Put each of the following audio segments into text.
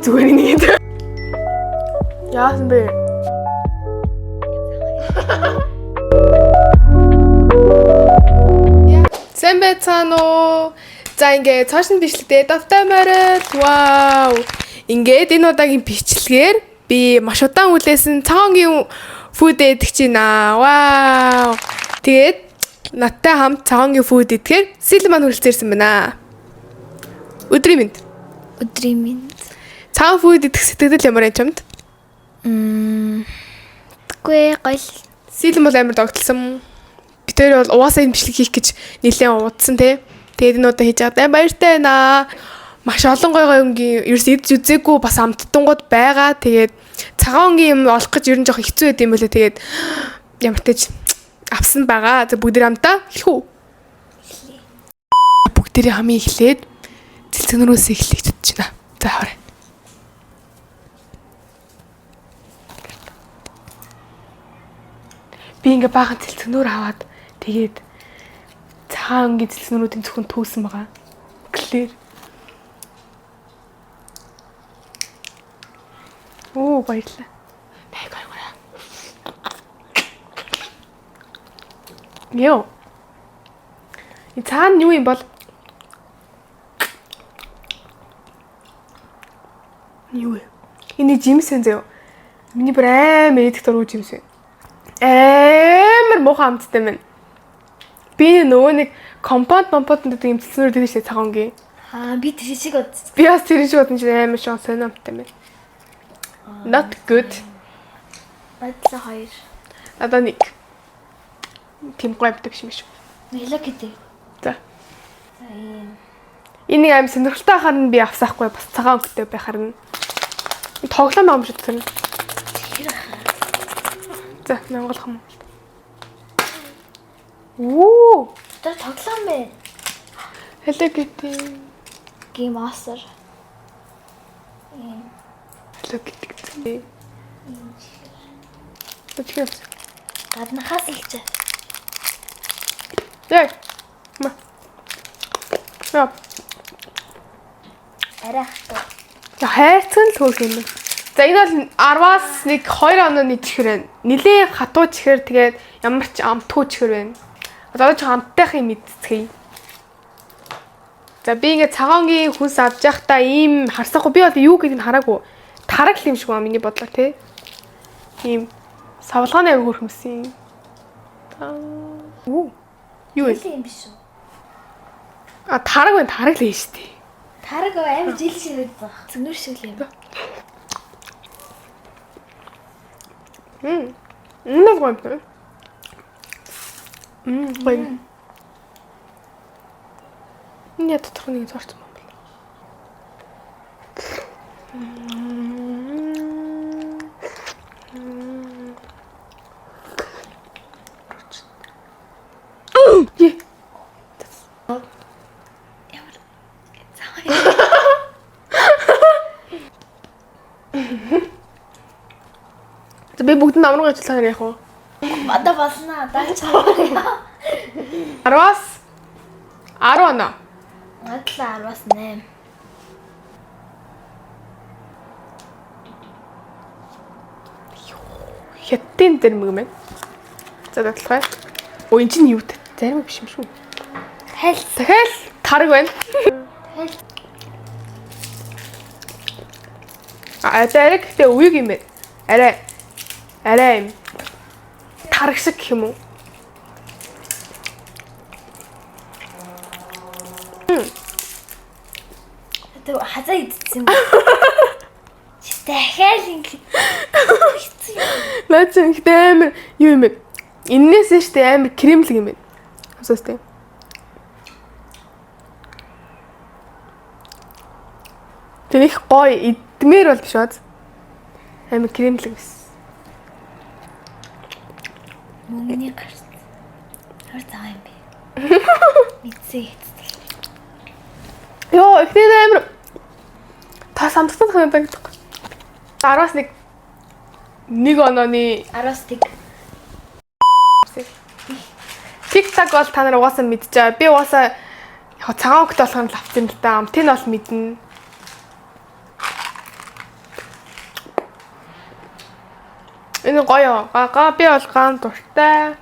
зүгээр нэг. Яасан бэ? Сайн байцгаана уу? За ингээд цаашны бичлэгтээ давтаймаар. Вау. Ингээд энэ удаагийн бичлэгээр би маш удаан үлээсэн цагаангийн фуд идэх чинь аа. Вау. Тэгээд надтай хамт цагаангийн фуд идэхээр сэлэн маань хүрэлцээрсэн байна. Өдрийн мэнд. Өдрийн мэнд. Цагаан фуд идэх сэтгэл ямар юм чамд? Тэггүй гоё. Сэлэн бол амар догтлсон. Би тэр бол угаасаа энэ бичлэг хийх гэж нэлээд удсан те. Тэгээд энэ удаа хийж байгаа баяртай байна. Маш олон гой өнгийн ерөөс идж үзээгүй бас амттангууд байгаа. Тэгээд цагаан өнгийн юм олох гэж ер нь жоох хэцүү байд юм болоо. Тэгээд ямар ч авсан байгаа. За бүгд хамтаа хэлэх үү? Бүгдээрээ хамгийн эхлээд цэлцгнөрөөс эхлэх гэж бодож байна. За хараа. Би ингээ баахан цэлцгнөр аваад тэгээд цагаан өнгийн цэлцгнөрүүдийн зөвхөн төөсөн байгаа. Клэр. Оо баярлалаа. Найгаа. Йоо. И цаана юу юм бол? Юу вэ? Энэ жимсэн зөө. Миний бүр амар идэх дургүй жимсэн. Амар муухай амттай мэн. Би нөгөө нэг компаунд гэдэг юм цэцнэр дэж штэ цагаангийн. Би тэр шиг бодсон. Би бас тэр шиг бодсон чинь амар шон сонь амттай мэн. Not good. Бадлаа хоёр. Надаа нэг. Тим гойбдаг юм шүү. Нэлээ гэдэг. За. Энийг аим сонирхолтой харна би авсаахгүй бас цагаан өнгөтэй байхаар нь. Тоглоом юм шиг тэр. За, монголох юм. Оо, Тэр тоглоом бэ. Hello Kitty. Game Master. Hello Kitty. Тэтгэв. Гаднахаас илчээ. Яа. Ма. Яа. Арайхтай. За хайрцаг л хөөх юм. За энэ бол 10-аас нэг 2 онооны чихэр байна. Нилийн хатуу чихэр тэгээд ямар ч амтгүй чихэр байна. Одоо ч амттайхын мэдцгээе. За би ингээ цагаангийн хүнс авч явахдаа ийм харсахгүй би бол юу гэдгийг хараагүй. Тараг л юм шиг ба миний бодлоо те. Ийм савлгааны аяг хөрхмсөн. Юу вэ? юм биш үү? Тараг байна, тараг л юм шүү дээ. Тараг амар жил шиг байдаг. Цэгнэр шиг л юм. Энэ гоё юм. Гоё. Энэ дотор нэг зорч юм байна. Е. Би бүгд намруу ажиллах яах вэ? Одоо болно. Даач хараа. 10-аас 10 оноо. Надлаа 10-аас 8. Хятадын зэрэг юм байна. За дадлахай. Өө эн чинь юу вэ? Зарим биш юм шүү. Хайл. Дахиад тараг байна. Хайл. Зарим гэхдээ үеиг юм байна. Арай юм. Тараг шиг гэх юм уу? Тэр хазаа идсэн юм. Дахиад ингэ. Наач ихтэй амар юу юм бэ? Иннээс нь штэ амар кремлэг юм байна. Хамсаастай. Тэр их гоё идмээр бол биш бааз. Амар кремлэг биш. Мөнгөний гарт. Хөр цаа юм бэ? Мэдсээ. Йоо, ихний амар та самтсан ханаа гэдэг. 10-аас нэг онооны 10-аас тэг. TikTok бол та нар угаасаа мэдчихэе. Би угаасаа яг цагаан хөлт болох нь л авчихсан л да. Амтын бол мэднэ. Энэ гоё. Би бол ган дуртай.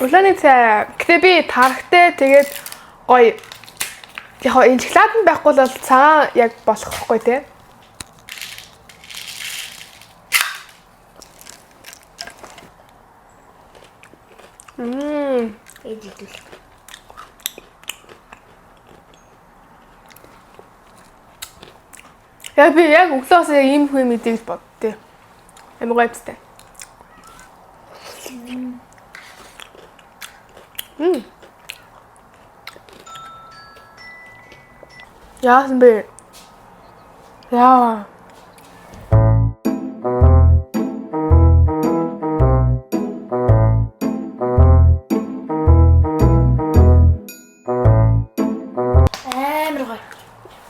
Улааны цай. Гэтэ би тархтай тэгээд гоё. Яг энэ шоколад нь байхгүй бол цагаан яг болохгүй те. Эдэл. Би яг өглөөс ийм хүү мэдээж боддээ. Амар гайвтай. Яасан бэ? Яа.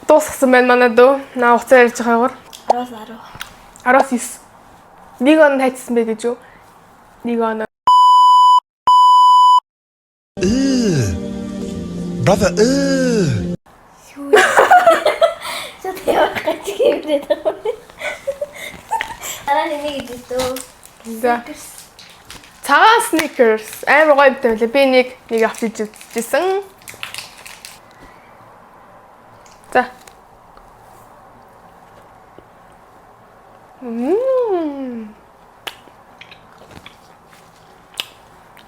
Дууссан байна манай дөө. Наа уцаа ярьж байгаагаар 19. Нэг он хайцсан бэ гэж юу? Нэг он. Brother, Что ты яхаж хийврээд байгаа юм. Араа нэг идэж. За. Цагаан Snickers амар гоё юм байна. Би нэг авч иж үзсэн. За.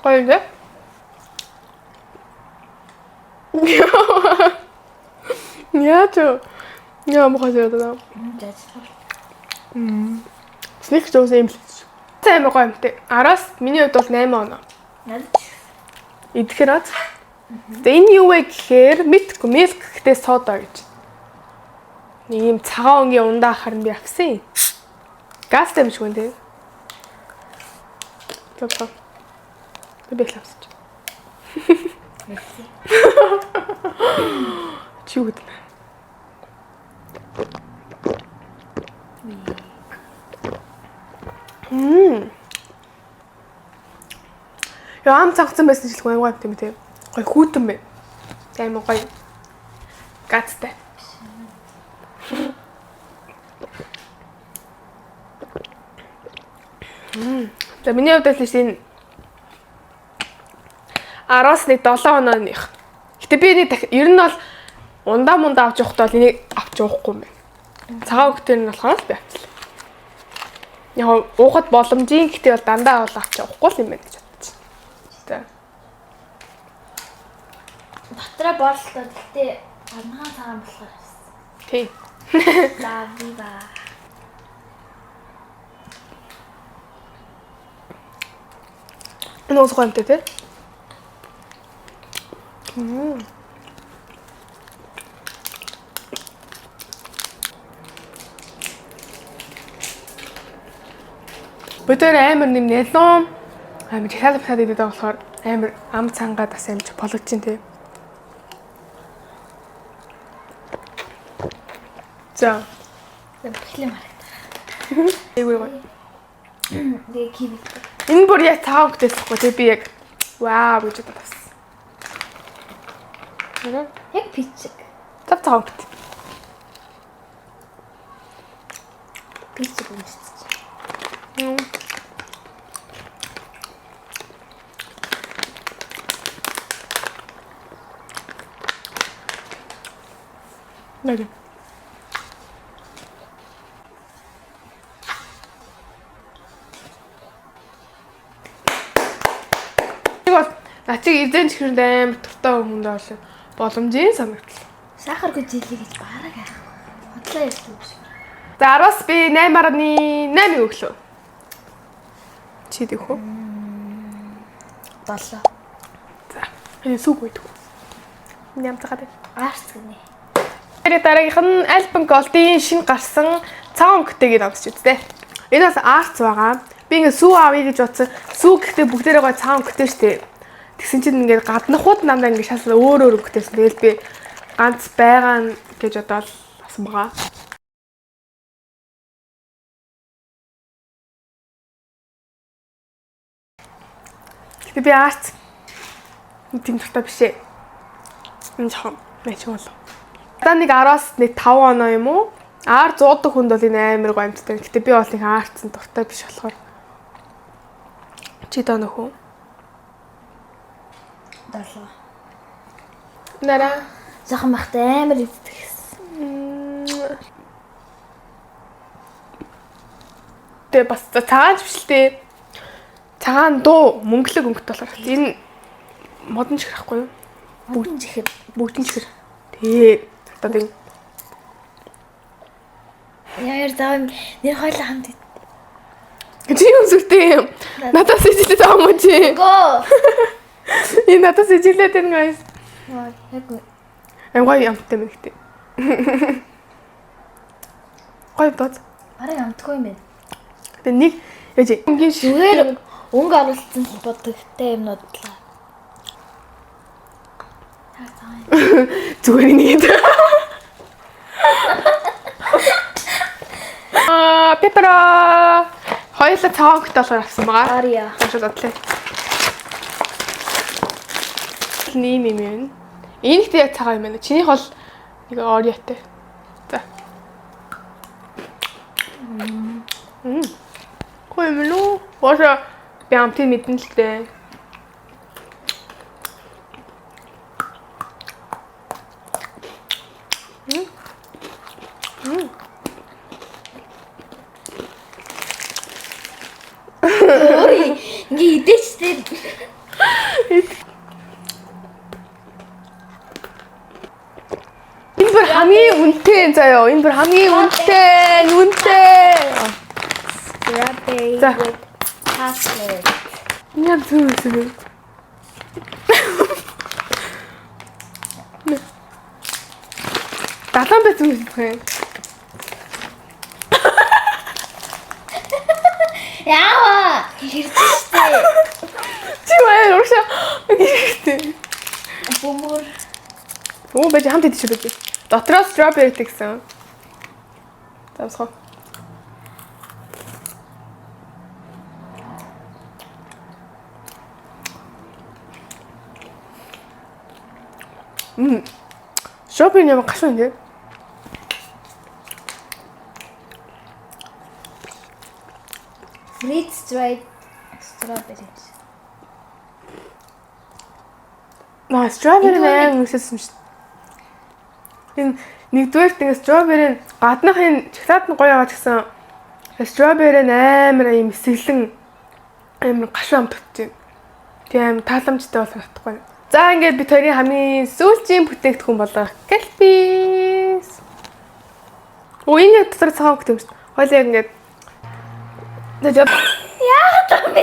Гоё нэ? Яа мохоо даа. Snickers зөөс юм л. Амар гоё юмтэй. Араас миний хувьд бол 8 оноо. Надад Идэхээр аз. Тэгээ энэ юу вэ гэхээр мэдгүй milk гэдэг сода гэж. Нэг юм цагаан өнгийн ундаа харин би авсан юм. Газтай юм шиг байна тий. Топо. Би лавсч. Чүгд. Яа ам цагцсан байсан ч л гоё юм тий. Гоё хүүтэн бэ. Амар гоё. Газтай. За миний хувьд л энэ 10-ны 7 онооных. Гэтэ би энийг ер нь бол ундаа авч явахдаа бол энийг авч явахгүй юм байна. Цагаан хөлтөр нь болохоор л би авчлаа. Яг уухад боломжийн гэтээ бол дандаа бол авч явахгүй л юм байна гэж бодчих. За. дотроо бооллоо. Гэтэ анхан цагаан болохоор авсан. Тий. За вива. Энэ уус гомтой тий. Bëтэр амар нэм нэлон амар хялбхад идэв болохоор амар ам цангаа бас амж болгож чинь тий. За. Бэхлэм харагдаа. Эйгүй гоё. Тэгээ киви. Энэ бүр яг цаа өгдөөсөхгүй тий би яг вау гэж бодсон. Яг пичиг. Цаа өгд. Пичиг өмсөж. Näin. Начиг эзэн чихрэнд амар туртаа хүнд бол боломжийн санагдлаа. Сахаргүй жилий гэж бараг аах. Хотлоо ярьсан юм шиг. За 10-аас би 8.8 өглөө. Чи дэх үү? 7. За. Энэ сүг үйдэг. Нямцгаад. Арц гинэ. Дараагийнх нь Alpen Gold-ийн шинэ гарсан цагаан өнгөтэйг авч үзтээ. Энэ бас арц байгаа. Би ингээ сүү авъя гэж бодсон. Сүү гэхдээ бүгдээрээ гоо цагаан өнгөтэй штэ. Тэгсэн чинь ингээд гаднахууд намдаа ингээд шалсан өөр өнгөтэйсэн. Тэгэл би ганц байгаа нь гэж бодоод асан байгаа. Гэтэ би арц тийм дуртай биш ээ. Энэ жоохон мэч болов. Одоо нэг 10-аас нэг 5 оноо юм уу? Аар 100 дэх хүнд бол энэ амар гоё амттай. Гэтэ би бол нэг аарцсан дуртай биш болохоор. Чи даа нөхөө. Далаа. Нара. Захан бахтай амар идчихсэн. Тэгээ бас цагаан бишлээ. Цагаан дуу мөнгөлөг өнгөт болохоор энэ модон чихэр ахгүй юу? Бүгд чихэр. Бүгдэн чихэр. Тий. Одоо тийм. Яар заа нэр хойлоо хамт. Чи юм зүгтэй юм. Надаас ижлээд байгаа юм чи. Го. Энэ надаас ижлээд энэ guys. Яг Ангой амттай мэн гэдэг. Гой бод. арай амтгүй юм байна. Тэгээ нэг яж ингийн Зүгээр өнгө оруулсан бодогтой юмнууд л. зүгээр нэг. Пепера. Хоёулаа цагаан хөлт болохоор авсан байгаа. Ария. Ашиг одлоо. Нэм юм. Энийхтэй яг цагаан юм байна. Чинийх бол нэг ориотой. За. Гоё юм лу. Босоо би амтын мэдэн л дээ. Ой, ингээ идэжтэй. Энэ бүр хамгийн үнэтэй заяа. Энэ бүр хамгийн үнэтэй. Strawberry За. with chocolate. Яа зүгээс. Далан бэ зүгээс. Яа! Хэрчтэй. Чи баяр уушаа. Гэртэй. Бөмбөр. Оо байж хамт идэж шүү дээ. Дотроо strawberry гэсэн. Тавсгаа. Strawberry ямар гашуун юм бэ? Freeze dried strawberries. Strawberry нээр үсэлсэн шүү дээ. Энэ нэгдүгээр нэг strawberry гадныхын шоколад нь гоё байгаа ч гэсэн strawberry амар юм эсэглэн амар гашуун амт өгч байна. Тийм тааламжтай бол санагдахгүй. За ингээд бид хоёрын хамгийн сүүлчийн бүтээгдэхүүн болох Calbee. Оо энэ яг дотор цагаан хөх юм шүү дээ. Хойлоо яг ингээд Яагаад юм бэ?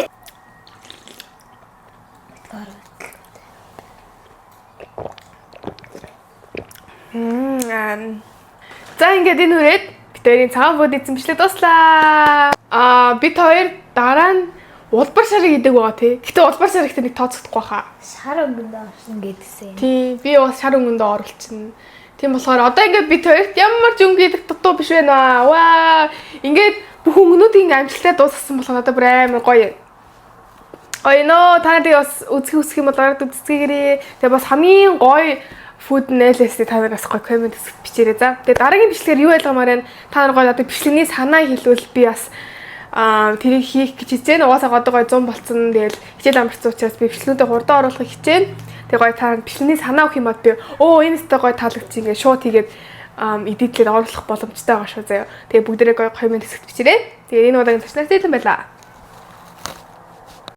За ингээд энэ хүрээд бид хоёрын цагаан бод эзэн бичлэг дуслаа. Бид хоёр дараа нь улбар шарыг идэг байгаа тий. Гэтэ улбар шар ихтэй нэг тооцохдохгүй хаа. Шар өнгөнд орсон гэдгсэн. Тий, би бас шар өнгөндөө оруулчихна. Тийм болохоор одоо ингээд бид хоёрт ямар ч өнгө идэх дутуу биш байна аа. Ваа! Ингээд бүх өнгөнүүдийн амжилттай дуусгасан болохоор одоо бүр амар гоё. Гоё нөө та нарыг бас үзэх юм бол ороод үзцгээгээрээ. Тэгээ бас хамгийн гоё food analysis та нараас гоё комент бичээрэй за. Тэгээ дараагийн бичлэгээр юу ялгамаар байна? Та нар гоё одоо бичлэгний санаа хэлвэл би бас тэрийг хийх гэж хичээнэ. Угаасаа одоо гоё 100 болцсон. Тэгэл хичээл амарцсан учраас би бичлэгүүдэд хурдан оруулахыг хичээнэ. Тэгээ гоё та бичлэгний санаа өгөх юм бод би энэ өстой гоё таалагдчих ингээд шууд хийгээд эдитлээд оруулах боломжтой байгаа шүү заяа. Тэгээ бүгдээрээ гоё комент бичээрэй. Тэгээ энэ удаагийн төчлөлт тийм байлаа.